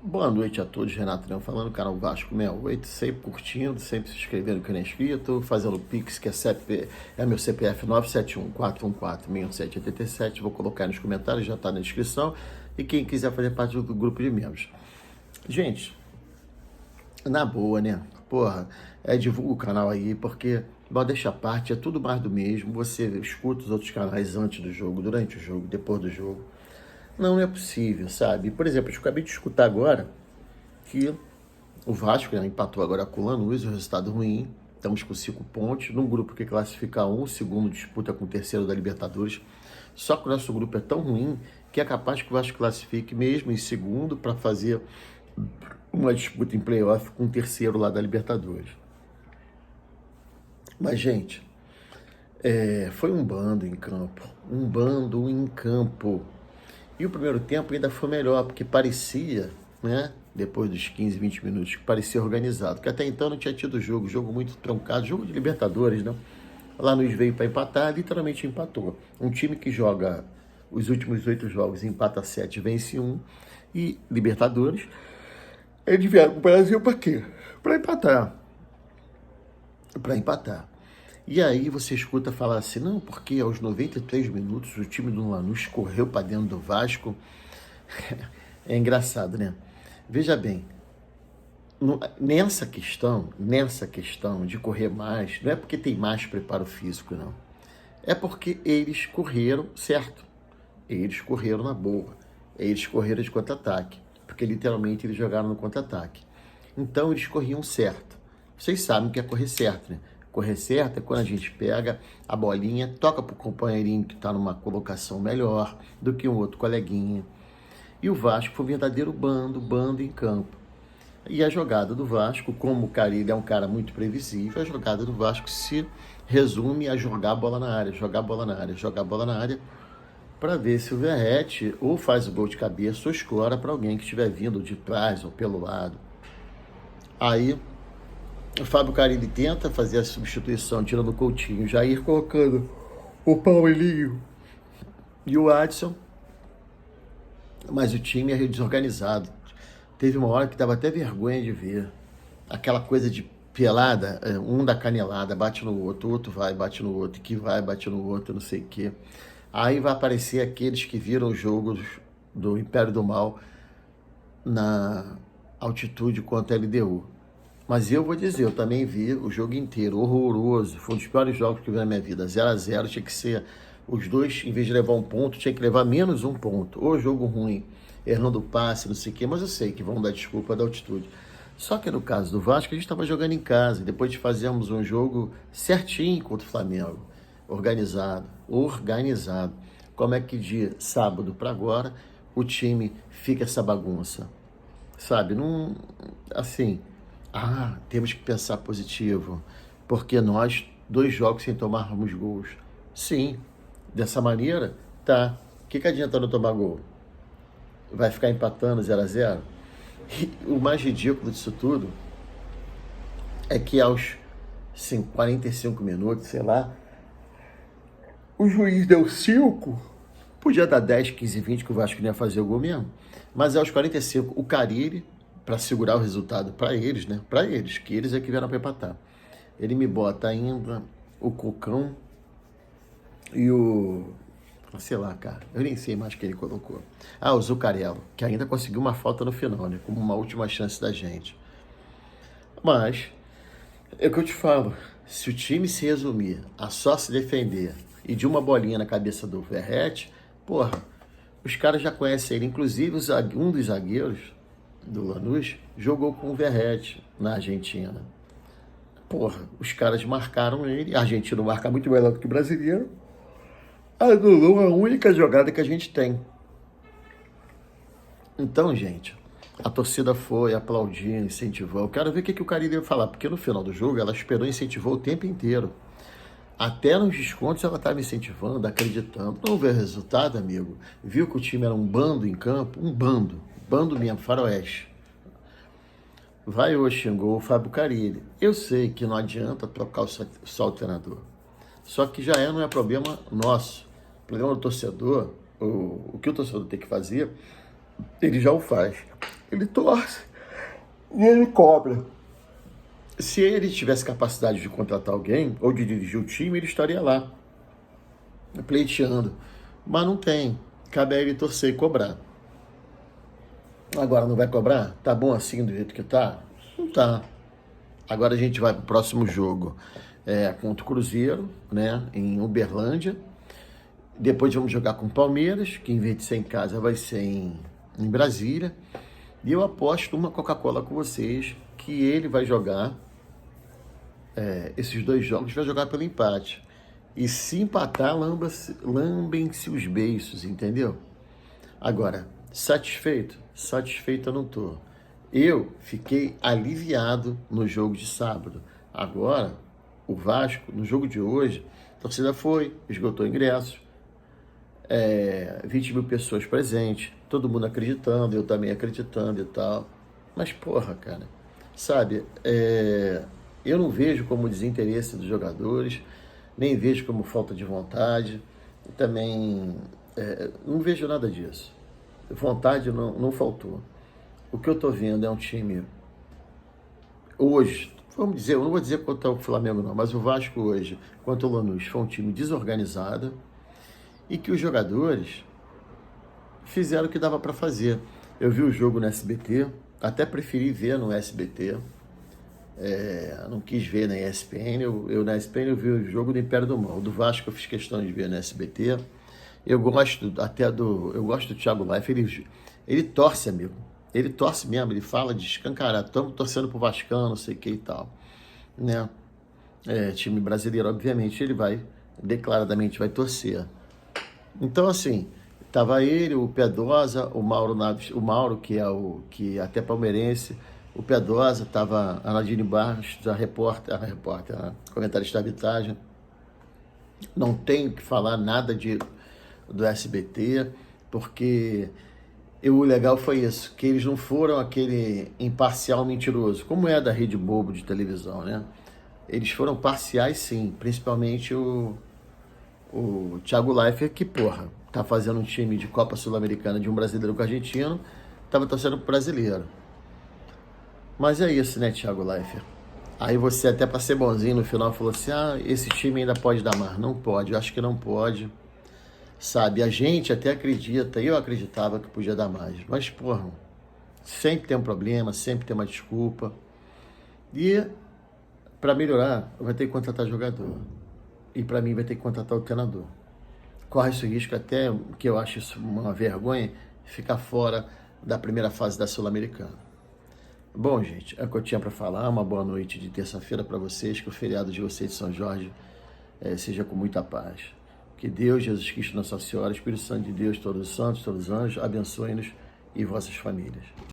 Boa noite a todos, Renato Leão falando, canal Vasco 68, sempre curtindo, sempre se inscrevendo que não é inscrito, fazendo o Pix, que é meu CPF 971-414-6787, vou colocar nos comentários, já está na descrição, e quem quiser fazer parte do grupo de membros. Gente, na boa, né? Porra, divulga o canal aí, porque, deixa a parte, é tudo mais do mesmo, você escuta os outros canais antes do jogo, durante o jogo, depois do jogo. Não é possível, sabe? Por exemplo, eu acabei de escutar agora que o Vasco, né, empatou agora com o Lanús, o resultado ruim. Estamos com 5 pontos, num grupo que classifica um, o segundo disputa com o terceiro da Libertadores. Só que o nosso grupo é tão ruim que é capaz que o Vasco classifique mesmo em segundo para fazer uma disputa em playoff com o terceiro lá da Libertadores. Mas, gente, foi um bando em campo. Um bando em campo. E o primeiro tempo ainda foi melhor, porque parecia, né, depois dos 15, 20 minutos, que parecia organizado. Porque até então não tinha tido jogo muito truncado, jogo de Libertadores, né? Lanús veio para empatar, literalmente empatou. Um time que joga os últimos 8 jogos, empata 7, vence 1. E Libertadores, eles vieram para o Brasil para quê? Para empatar. Para empatar. E aí você escuta falar assim, não, porque aos 93 minutos o time do Lanús correu para dentro do Vasco. É engraçado, né? Veja bem, nessa questão de correr mais, não é porque tem mais preparo físico, não. É porque eles correram certo. Eles correram na boa. Eles correram de contra-ataque. Porque literalmente eles jogaram no contra-ataque. Então eles corriam certo. Vocês sabem o que é correr certo, né? Correr certo é quando a gente pega a bolinha, toca pro companheirinho que está numa colocação melhor do que um outro coleguinha. E o Vasco foi um verdadeiro bando em campo. E a jogada do Vasco, como o Carille é um cara muito previsível, a jogada do Vasco se resume a jogar a bola na área, jogar a bola na área, jogar a bola na área, para ver se o Verratti ou faz o gol de cabeça ou escora para alguém que estiver vindo de trás ou pelo lado. Aí o Fábio Carille tenta fazer a substituição, tirando o Coutinho, Jair colocando o Paulinho e o Adson, mas o time é desorganizado. Teve uma hora que dava até vergonha de ver. Aquela coisa de pelada, um dá canelada, bate no outro, o outro vai, bate no outro, que vai, bate no outro, não sei o quê. Aí vai aparecer aqueles que viram o jogo do Império do Mal na altitude contra a LDU. Mas eu vou dizer, eu também vi o jogo inteiro, horroroso. Foi um dos piores jogos que eu vi na minha vida. 0-0, tinha que ser os dois, em vez de levar um ponto, tinha que levar menos um ponto. Ou jogo ruim, errando o passe, não sei o quê, mas eu sei que vão dar desculpa da altitude. Só que no caso do Vasco, a gente estava jogando em casa, depois de fazermos um jogo certinho contra o Flamengo, organizado. Como é que de sábado para agora o time fica essa bagunça? Sabe, não, assim, temos que pensar positivo, porque nós, 2 jogos sem tomarmos gols. Sim, dessa maneira, tá. O que adianta não tomar gol? Vai ficar empatando 0-0? E o mais ridículo disso tudo é que aos 45 minutos, sei lá, o juiz deu 5, podia dar 10, 15, 20, que o Vasco não ia fazer o gol mesmo, mas aos 45, o Carille, para segurar o resultado para eles, né? Para eles, que eles é que vieram para empatar. Ele me bota ainda o Cocão e o... sei lá, cara, eu nem sei mais que ele colocou. O Zuccarello, que ainda conseguiu uma falta no final, né? Como uma última chance da gente. Mas, é o que eu te falo, se o time se resumir a só se defender e de uma bolinha na cabeça do Verratti, porra, os caras já conhecem ele. Inclusive, um dos zagueiros do Lanús jogou com o Verratti na Argentina. Porra, os caras marcaram ele. A Argentina marca muito melhor do que o brasileiro. Anulou a única jogada que a gente tem. Então, gente, a torcida foi, aplaudiu, incentivou. Eu quero ver o que o Carille ia falar, porque no final do jogo ela esperou e incentivou o tempo inteiro. Até nos descontos ela estava incentivando, acreditando. Não vê o resultado, amigo. Viu que o time era um bando em campo? Um bando mesmo, faroeste. Vai hoje, xingou o Fábio Carille. Eu sei que não adianta trocar só o treinador. Só que não é problema nosso. O problema do torcedor, o que o torcedor tem que fazer, ele já o faz. ele torce e ele cobra. Se ele tivesse capacidade de contratar alguém ou de dirigir o time, ele estaria lá, pleiteando. Mas não tem. Cabe a ele torcer e cobrar. Agora não vai cobrar? Tá bom assim do jeito que tá? Não tá. Agora a gente vai pro próximo jogo contra o Cruzeiro, né, em Uberlândia. Depois vamos jogar com o Palmeiras, que em vez de ser em casa vai ser em Brasília. E eu aposto uma Coca-Cola com vocês que ele vai jogar esses 2 jogos, vai jogar pelo empate. E se empatar, lambem-se os beiços, entendeu? Agora, satisfeito? Satisfeito eu não tô. Eu fiquei aliviado no jogo de sábado. Agora, o Vasco, no jogo de hoje, a torcida foi, esgotou ingressos, 20 mil pessoas presentes, todo mundo acreditando, eu também acreditando e tal. Mas, porra, cara, sabe, eu não vejo como desinteresse dos jogadores, nem vejo como falta de vontade, também não vejo nada disso. Vontade não faltou. O que eu tô vendo é um time hoje, vamos dizer, eu não vou dizer quanto é o Flamengo não, mas o Vasco hoje, quanto o Lanús, foi um time desorganizado e que os jogadores fizeram o que dava para fazer. Eu vi o jogo no SBT, até preferi ver no SBT, não quis ver na ESPN, eu na ESPN eu vi o jogo do Império do Mal, do Vasco eu fiz questão de ver no SBT. Eu gosto do Thiago Leifert, ele torce, amigo. Ele torce mesmo, ele fala de escancarar, estamos torcendo pro Vascão, não sei o que e tal, né? Time brasileiro, obviamente, ele declaradamente vai torcer. Então, assim, tava ele, o Pedrosa, o Mauro Naves, o Mauro, que é até palmeirense, o Pedrosa, tava a Nadine Barros, a comentarista da arbitragem. Não tenho que falar nada do SBT, porque o legal foi isso, que eles não foram aquele imparcial mentiroso, como é da Rede Globo de televisão, né? Eles foram parciais, sim, principalmente o Thiago Leifert, que, porra, tá fazendo um time de Copa Sul-Americana de um brasileiro com argentino, tava torcendo pro brasileiro. Mas é isso, né, Thiago Leifert? Aí você, até para ser bonzinho, no final falou assim, esse time ainda pode dar mais. Não pode, eu acho que não pode. Sabe, a gente até acredita, eu acreditava que podia dar mais. Mas, porra, sempre tem um problema, sempre tem uma desculpa. E, para melhorar, vai ter que contratar jogador. E, para mim, vai ter que contratar o treinador. Corre esse risco até, que eu acho isso uma vergonha, ficar fora da primeira fase da Sul-Americana. Bom, gente, é o que eu tinha para falar. Uma boa noite de terça-feira para vocês. Que o feriado de vocês de São Jorge seja com muita paz. Que Deus, Jesus Cristo, Nossa Senhora, Espírito Santo de Deus, todos os santos, todos os anjos, abençoe-nos e vossas famílias.